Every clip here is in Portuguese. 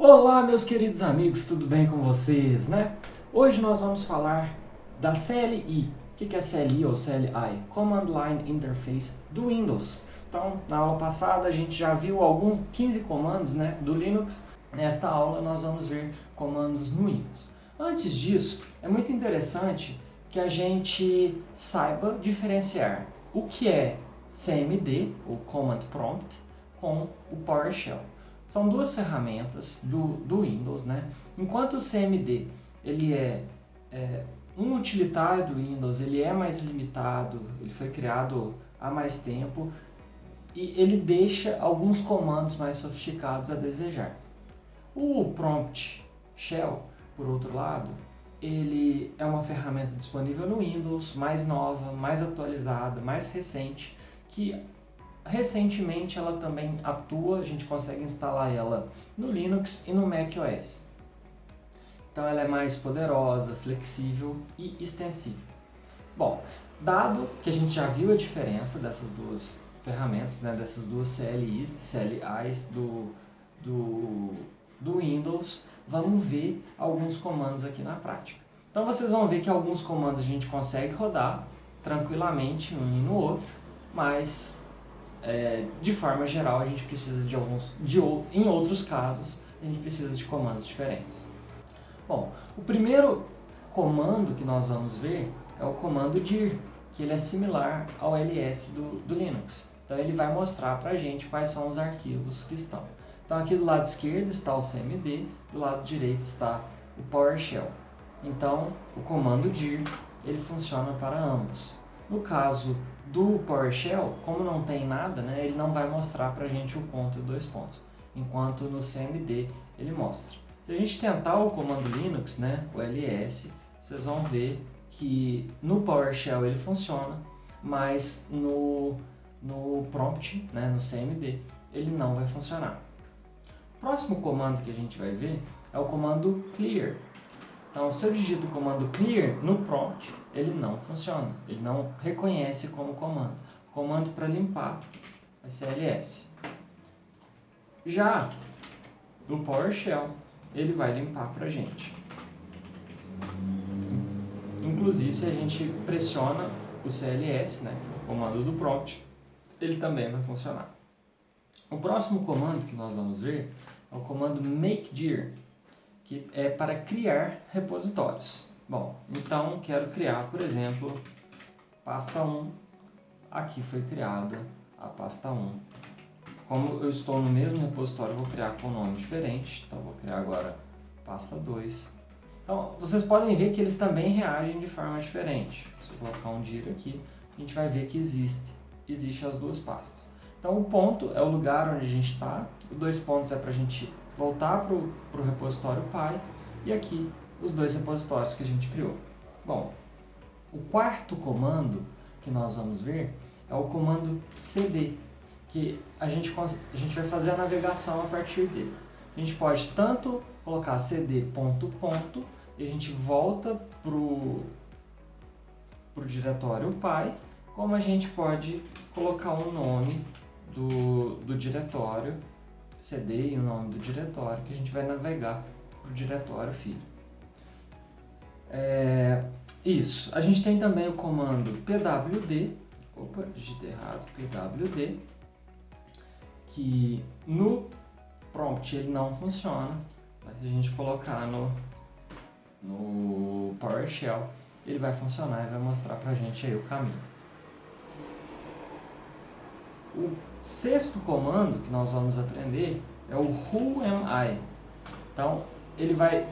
Olá, meus queridos amigos, tudo bem com vocês, né? Hoje nós vamos falar da CLI. O que é CLI ou CLI? Command Line Interface do Windows. Então, na aula passada a gente já viu alguns 15 comandos, né, do Linux. Nesta aula nós vamos ver comandos no Windows. Antes disso, é muito interessante que a gente saiba diferenciar o que é CMD, ou Command Prompt, com o PowerShell. São duas ferramentas do Windows, né? Enquanto o CMD ele é um utilitário do Windows, ele é mais limitado, ele foi criado há mais tempo e ele deixa alguns comandos mais sofisticados a desejar. O Prompt Shell, por outro lado, ele é uma ferramenta disponível no Windows, mais nova, mais atualizada, mais recente, que recentemente ela também atua, a gente consegue instalar ela no Linux e no macOS. Então ela é mais poderosa, flexível e extensível. Bom, dado que a gente já viu a diferença dessas duas ferramentas, né, dessas duas CLIs do Windows, vamos ver alguns comandos aqui na prática. Então vocês vão ver que alguns comandos a gente consegue rodar tranquilamente um e no outro, mas de forma geral a gente precisa em outros casos a gente precisa de comandos diferentes. Bom, o primeiro comando que nós vamos ver é o comando dir, que ele é similar ao ls do Linux. Então ele vai mostrar para a gente quais são os arquivos que estão. Então aqui do lado esquerdo está o CMD, do lado direito está o PowerShell. Então o comando dir ele funciona para ambos. No caso do PowerShell, como não tem nada, né, ele não vai mostrar para a gente o ponto e dois pontos, enquanto no CMD ele mostra. Se a gente tentar o comando Linux, né, o ls, vocês vão ver que no PowerShell ele funciona, mas no prompt, né, no CMD, ele não vai funcionar. O próximo comando que a gente vai ver é o comando clear. Então, se eu digito o comando clear no prompt, ele não funciona, ele não reconhece como comando. O comando para limpar vai ser ls. Já no PowerShell, ele vai limpar para a gente. Inclusive, se a gente pressiona o CLS, né, que é o comando do prompt, ele também vai funcionar. O próximo comando que nós vamos ver é o comando makedir, que é para criar repositórios. Bom, então quero criar, por exemplo, pasta 1. Aqui foi criada a pasta 1. Como eu estou no mesmo repositório, eu vou criar com um nome diferente. Então vou criar agora pasta 2. Então vocês podem ver que eles também reagem de forma diferente. Se eu colocar um dir aqui, a gente vai ver que existe as duas pastas. Então o ponto é o lugar onde a gente está, os dois pontos é para a gente voltar para o repositório pai, e aqui os dois repositórios que a gente criou. Bom, o quarto comando que nós vamos ver é o comando cd, que a gente vai fazer a navegação a partir dele. A gente pode tanto colocar cd ponto e a gente volta para o diretório pai, como a gente pode colocar o nome do diretório, cd e o nome do diretório, que a gente vai navegar para o diretório filho. Isso. A gente tem também o comando pwd, digitei errado, pwd, que no prompt ele não funciona, mas se a gente colocar no PowerShell, ele vai funcionar e vai mostrar pra gente aí o caminho. O sexto comando que nós vamos aprender é o who am I. Então, ele vai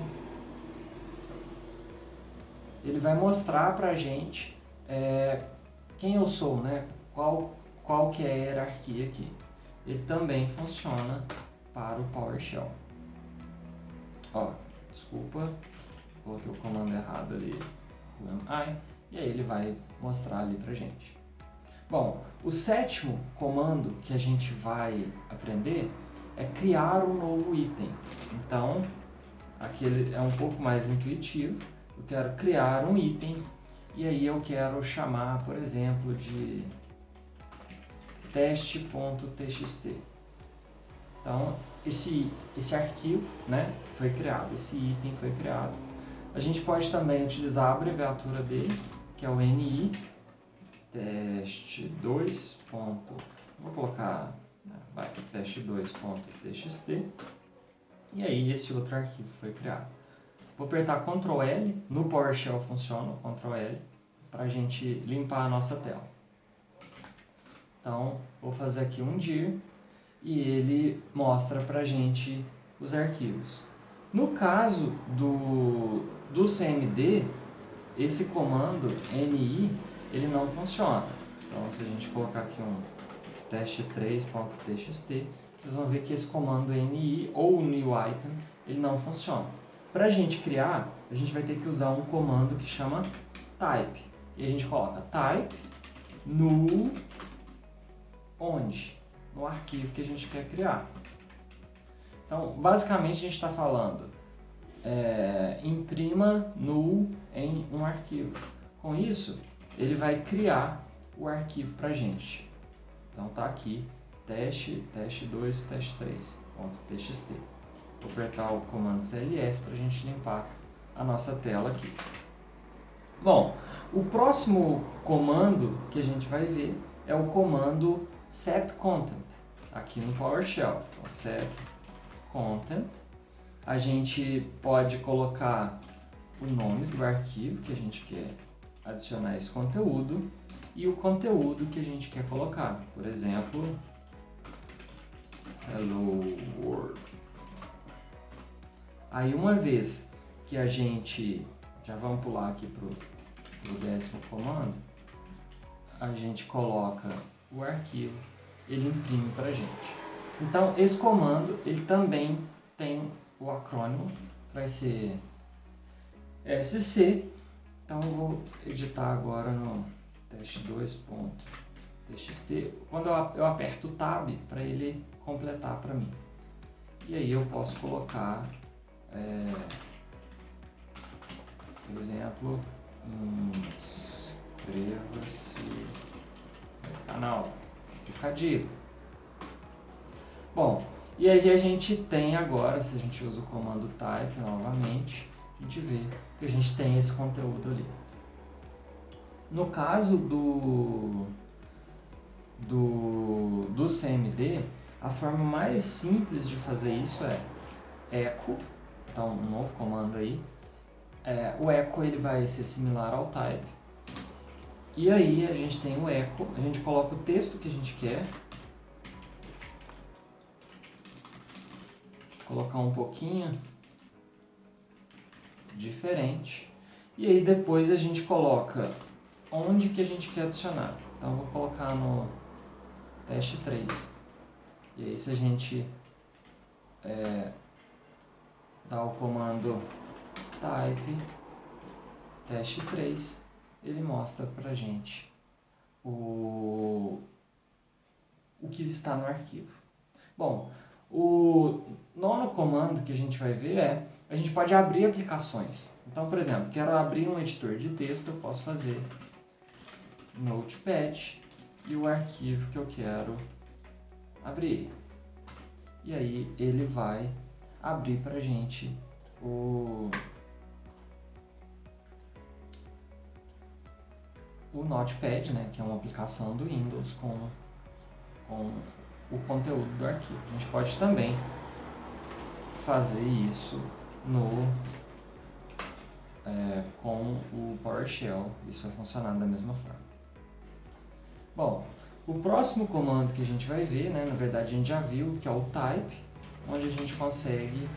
mostrar pra gente quem eu sou, né? Qual que é a hierarquia aqui. Ele também funciona para o PowerShell. Desculpa, coloquei o comando errado ali, who am I, e aí ele vai mostrar ali pra gente. Bom, o sétimo comando que a gente vai aprender é criar um novo item. Então, aqui ele é um pouco mais intuitivo. Eu quero criar um item e aí eu quero chamar, por exemplo, de teste.txt. Então, esse arquivo, né, foi criado, esse item foi criado. A gente pode também utilizar a abreviatura dele, que é o NI teste2. Vou colocar, vai, teste2.txt, e aí esse outro arquivo foi criado. Vou apertar Ctrl L, no PowerShell funciona o Ctrl L, para a gente limpar a nossa tela. Então, vou fazer aqui um dir, e ele mostra pra gente os arquivos. No caso do CMD, esse comando NI, ele não funciona. Então, se a gente colocar aqui um teste3.txt, vocês vão ver que esse comando NI ou new item, ele não funciona. Para a gente criar, a gente vai ter que usar um comando que chama type. E a gente coloca type no onde? No arquivo que a gente quer criar. Então, basicamente, a gente está falando imprima null em um arquivo. Com isso, ele vai criar o arquivo para a gente. Então, tá aqui, teste2, teste3.txt. Vou apertar o comando CLS para a gente limpar a nossa tela aqui. Bom, o próximo comando que a gente vai ver é o comando setContent, aqui no PowerShell. Então, setContent, a gente pode colocar o nome do arquivo que a gente quer adicionar esse conteúdo e o conteúdo que a gente quer colocar. Por exemplo, Hello World. Aí, uma vez que a gente, já vamos pular aqui para o décimo comando, a gente coloca o arquivo, ele imprime para a gente. Então, esse comando, ele também tem o acrônimo, vai ser SC. Então, eu vou editar agora no teste2.txt, quando eu aperto o Tab, para ele completar para mim. E aí eu posso colocar, por exemplo, inscreva-se no canal, fica a dica. Bom, e aí a gente tem agora, se a gente usa o comando type novamente, a gente vê que a gente tem esse conteúdo ali. No caso do CMD, a forma mais simples de fazer isso é echo, então um novo comando aí. O echo ele vai ser similar ao type. E aí a gente tem o echo, a gente coloca o texto que a gente quer. Colocar um pouquinho diferente. E aí depois a gente coloca onde que a gente quer adicionar. Então eu vou colocar no teste 3. E aí se a gente dá o comando type teste 3, ele mostra pra gente o que está no arquivo. Bom, o nono comando que a gente vai ver a gente pode abrir aplicações. Então, por exemplo, quero abrir um editor de texto, eu posso fazer Notepad e o arquivo que eu quero abrir. E aí ele vai abrir pra gente o Notepad, né, que é uma aplicação do Windows com o conteúdo do arquivo. A gente pode também fazer isso com o PowerShell. Isso vai funcionar da mesma forma. Bom, o próximo comando que a gente vai ver, né, na verdade a gente já viu, que é o type, onde a gente consegue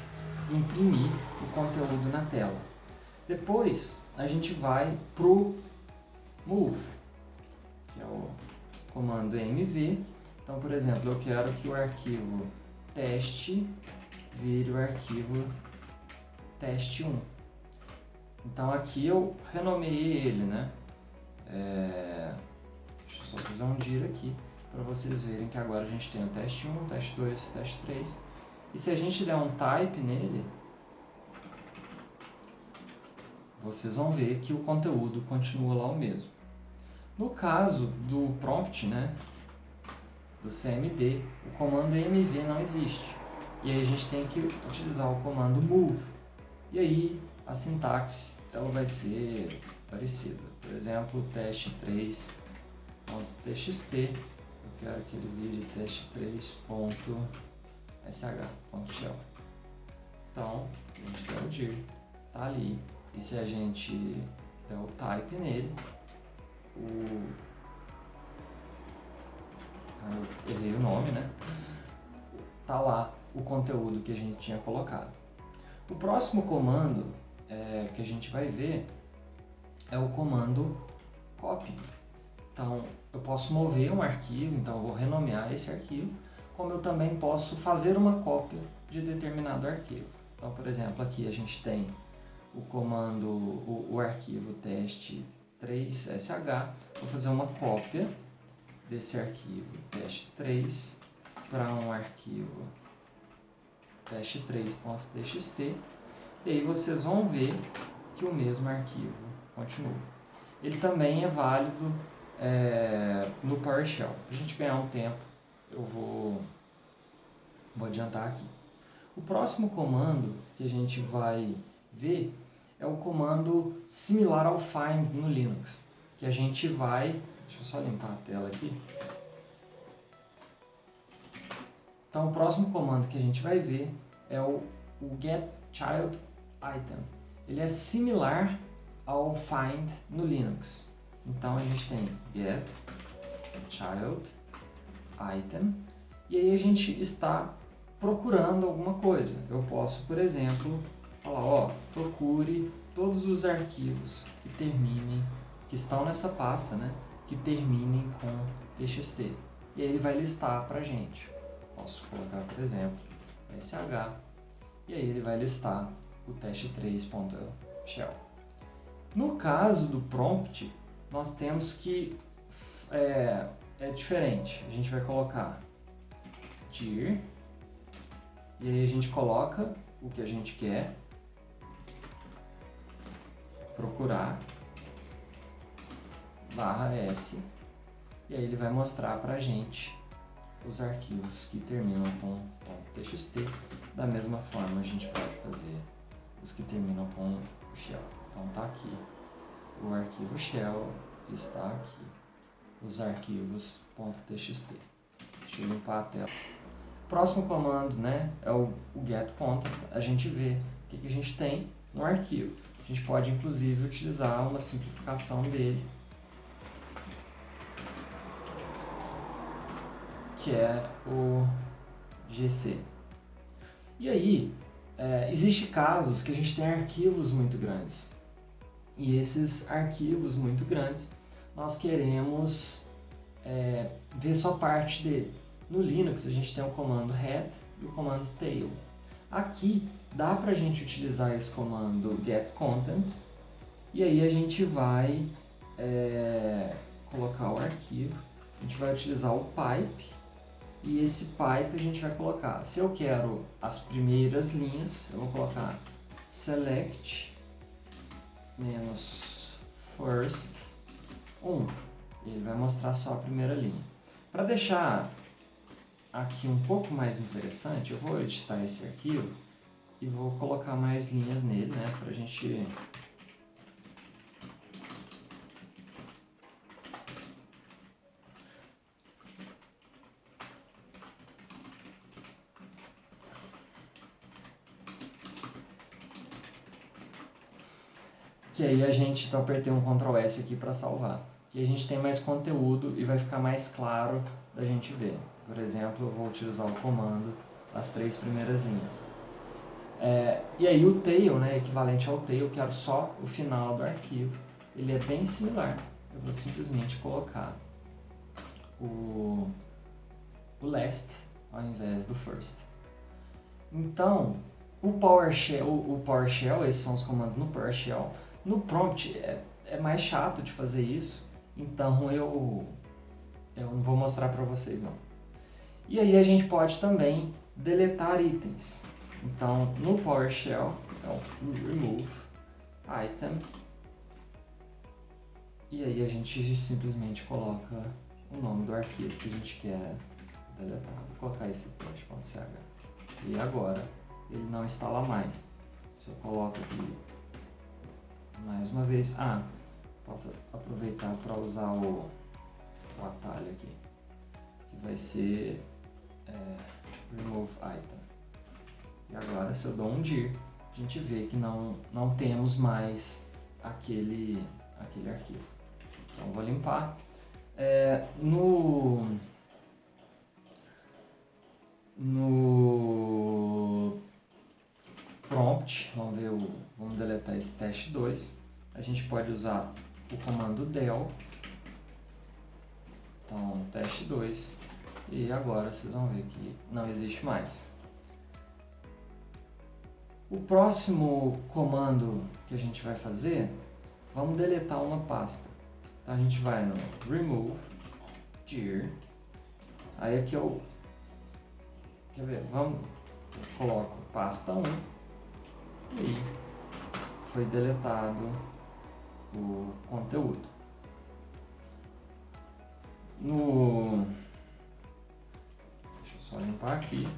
imprimir o conteúdo na tela. Depois a gente vai pro move, que é o comando mv. Então, por exemplo, eu quero que o arquivo teste vire o arquivo teste1. Então aqui eu renomeei ele, né? Deixa eu só fazer um dir aqui para vocês verem que agora a gente tem o teste1, teste2, teste3. E se a gente der um type nele, vocês vão ver que o conteúdo continua lá o mesmo. No caso do prompt, né, do CMD, o comando mv não existe. E aí a gente tem que utilizar o comando move. E aí a sintaxe ela vai ser parecida. Por exemplo, teste3.txt, eu quero que ele vire teste3.sh.shell. Então, a gente der o dir, tá ali. E se a gente der o type nele, eu errei o nome, né? Tá lá o conteúdo que a gente tinha colocado. O próximo comando que a gente vai ver é o comando copy. Então, eu posso mover um arquivo, então eu vou renomear esse arquivo, como eu também posso fazer uma cópia de determinado arquivo. Então, por exemplo, aqui a gente tem o comando, o arquivo teste3sh, vou fazer uma cópia desse arquivo teste3 para um arquivo teste3.txt, e aí vocês vão ver que o mesmo arquivo continua. Ele também é válido no PowerShell. Para a gente ganhar um tempo, eu vou adiantar aqui. O próximo comando que a gente vai ver é o comando similar ao find no Linux, que a gente vai... Deixa eu só limpar a tela aqui. Então, o próximo comando que a gente vai ver é o getChildItem. Ele é similar ao find no Linux. Então, a gente tem getChildItem e aí a gente está procurando alguma coisa. Eu posso, por exemplo, falar, procure todos os arquivos que estão nessa pasta, né, que terminem com txt. E aí ele vai listar para a gente. Posso colocar, por exemplo, sh, e aí ele vai listar o teste3.shell. No caso do prompt, nós temos que é diferente. A gente vai colocar dir, e aí a gente coloca o que a gente quer procurar, /s, e aí ele vai mostrar pra gente os arquivos que terminam com .txt. Da mesma forma a gente pode fazer os que terminam com shell. Então tá aqui o arquivo shell, está aqui os arquivos .txt. Deixa eu limpar a tela. Próximo comando, né, é o getContent. A gente vê o que a gente tem no arquivo. A gente pode inclusive utilizar uma simplificação dele, que é o GC. E aí, existem casos que a gente tem arquivos muito grandes. E esses arquivos muito grandes, nós queremos ver só parte dele. No Linux, a gente tem o comando head e o comando tail. Aqui, dá pra gente utilizar esse comando getContent, e aí a gente vai colocar o arquivo, a gente vai utilizar o pipe, e esse pipe a gente vai colocar, se eu quero as primeiras linhas, eu vou colocar select -first 1, ele vai mostrar só a primeira linha. Para deixar aqui um pouco mais interessante, eu vou editar esse arquivo e vou colocar mais linhas nele, né, pra gente que aí a gente, então apertei um Ctrl S aqui para salvar. E a gente tem mais conteúdo e vai ficar mais claro da gente ver. Por exemplo, eu vou utilizar o comando das 3 primeiras linhas. E aí o tail, né, equivalente ao tail, eu quero só o final do arquivo. Ele é bem similar. Eu vou simplesmente colocar o last ao invés do first. Então, o PowerShell, esses são os comandos no PowerShell. No prompt é mais chato de fazer isso, então eu não vou mostrar para vocês não. E aí a gente pode também deletar itens. Então no PowerShell, remove item, e aí a gente simplesmente coloca o nome do arquivo que a gente quer deletar. Vou colocar esse teste.ch. E agora ele não instala mais. Se eu coloco aqui mais uma vez, posso aproveitar para usar o atalho aqui, que vai ser Remove Item. E agora, se eu dou um dir, a gente vê que não temos mais aquele arquivo. Então eu vou limpar. No prompt, vamos deletar esse teste 2. A gente pode usar o comando del. Então, teste 2. E agora vocês vão ver que não existe mais. O próximo comando que a gente vai fazer, vamos deletar uma pasta. Então a gente vai no remove dir. Aí aqui eu coloco pasta 1 e foi deletado o conteúdo. Deixa eu só limpar aqui.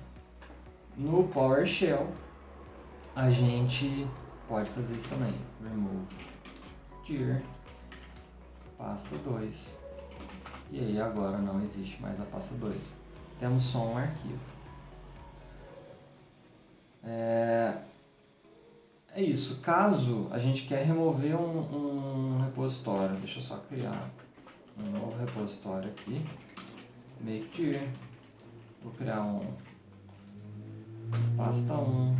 No PowerShell a gente pode fazer isso também. Remove dir pasta 2. E aí agora não existe mais a pasta 2. Temos só um arquivo. É isso. Caso a gente quer remover um repositório, deixa eu só criar um novo repositório aqui. Make dir. Vou criar um pasta 1,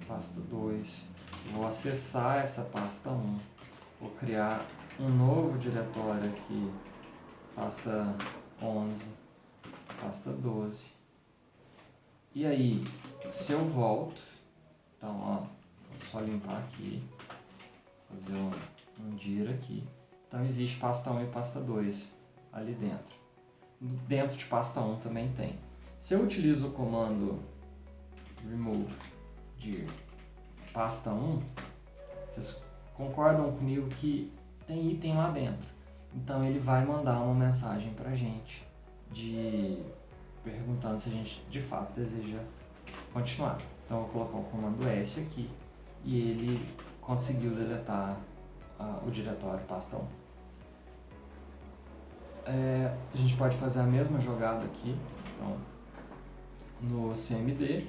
pasta 2. Vou acessar essa pasta 1. Vou criar um novo diretório aqui. Pasta 11, pasta 12. E aí, se eu volto, então, vou só limpar aqui, fazer um dir aqui. Então, existe pasta 1 e pasta 2 ali dentro. Dentro de pasta 1 também tem. Se eu utilizo o comando remove dir pasta 1, vocês concordam comigo que tem item lá dentro. Então ele vai mandar uma mensagem pra gente perguntando se a gente de fato deseja continuar. Então eu vou colocar o comando S aqui e ele conseguiu deletar o diretório pasta 1. A gente pode fazer a mesma jogada aqui. Então no CMD,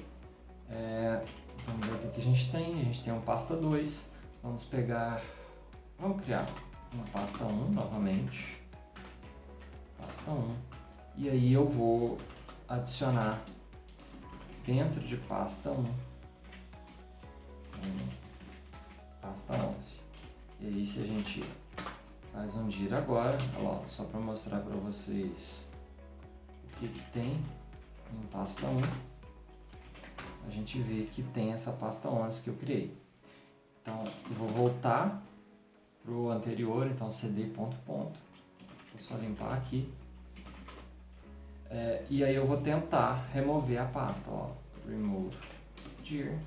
vamos ver o que a gente tem. A gente tem um pasta 2. Vamos criar uma pasta 1 novamente, pasta 1, e aí eu vou adicionar dentro de pasta 1, pasta 11. E aí se a gente faz um dir agora, só para mostrar para vocês o que tem em pasta 1, a gente vê que tem essa pasta 11 que eu criei. Então eu vou voltar para o anterior, então cd ponto. Vou só limpar aqui. E aí eu vou tentar remover a pasta. Remove dir.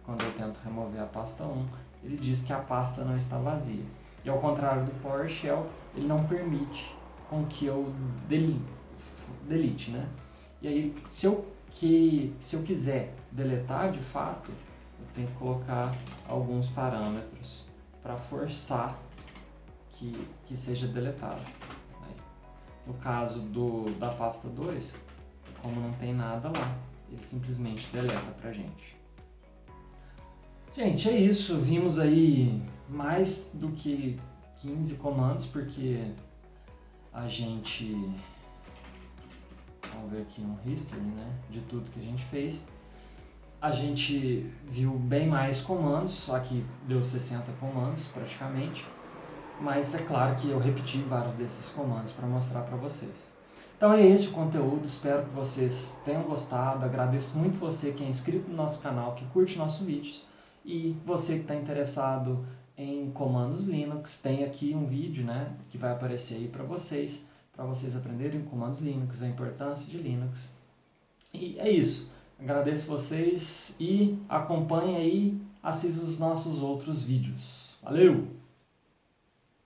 Quando eu tento remover a pasta 1, ele diz que a pasta não está vazia. E ao contrário do PowerShell, ele não permite com que eu delete, né? E aí, se eu quiser deletar de fato, eu tenho que colocar alguns parâmetros para forçar que seja deletado. No caso da pasta 2, como não tem nada lá, ele simplesmente deleta pra gente. Gente, é isso. Vimos aí mais do que 15 comandos, porque a gente... Vamos ver aqui um history, né, de tudo que a gente fez. A gente viu bem mais comandos, só que deu 60 comandos praticamente. Mas é claro que eu repeti vários desses comandos para mostrar para vocês. Então é esse o conteúdo, espero que vocês tenham gostado. Agradeço muito você que é inscrito no nosso canal, que curte nossos vídeos. E você que está interessado em comandos Linux, tem aqui um vídeo, né, que vai aparecer aí para vocês aprenderem comandos Linux, a importância de Linux. E é isso. Agradeço vocês e acompanhe aí, assista os nossos outros vídeos. Valeu!